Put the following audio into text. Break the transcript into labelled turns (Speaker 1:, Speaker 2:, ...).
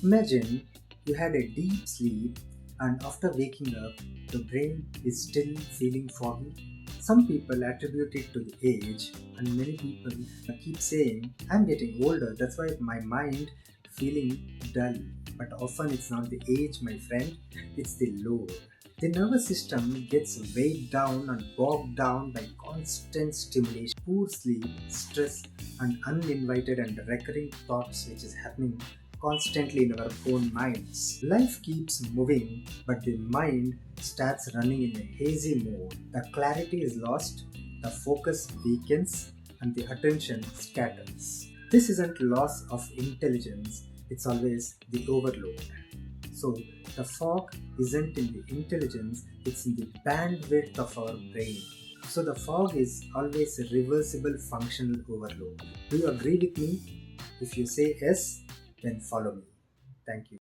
Speaker 1: Imagine you had a deep sleep and after waking up, the brain is still feeling foggy. Some people attribute it to the age, and many people keep saying, I'm getting older, that's why my mind feeling dull. But often it's not the age, my friend, it's the load. The nervous system gets weighed down and bogged down by constant stimulation, poor sleep, stress, and uninvited and recurring thoughts, which is happening constantly in our own minds. Life keeps moving, but the mind starts running in a hazy mode. The clarity is lost, the focus weakens, and the attention scatters. This isn't loss of intelligence, it's always the overload. So, the fog isn't in the intelligence, it's in the bandwidth of our brain. So, the fog is always a reversible functional overload. Do you agree with me? If you say yes, then follow me. Thank you.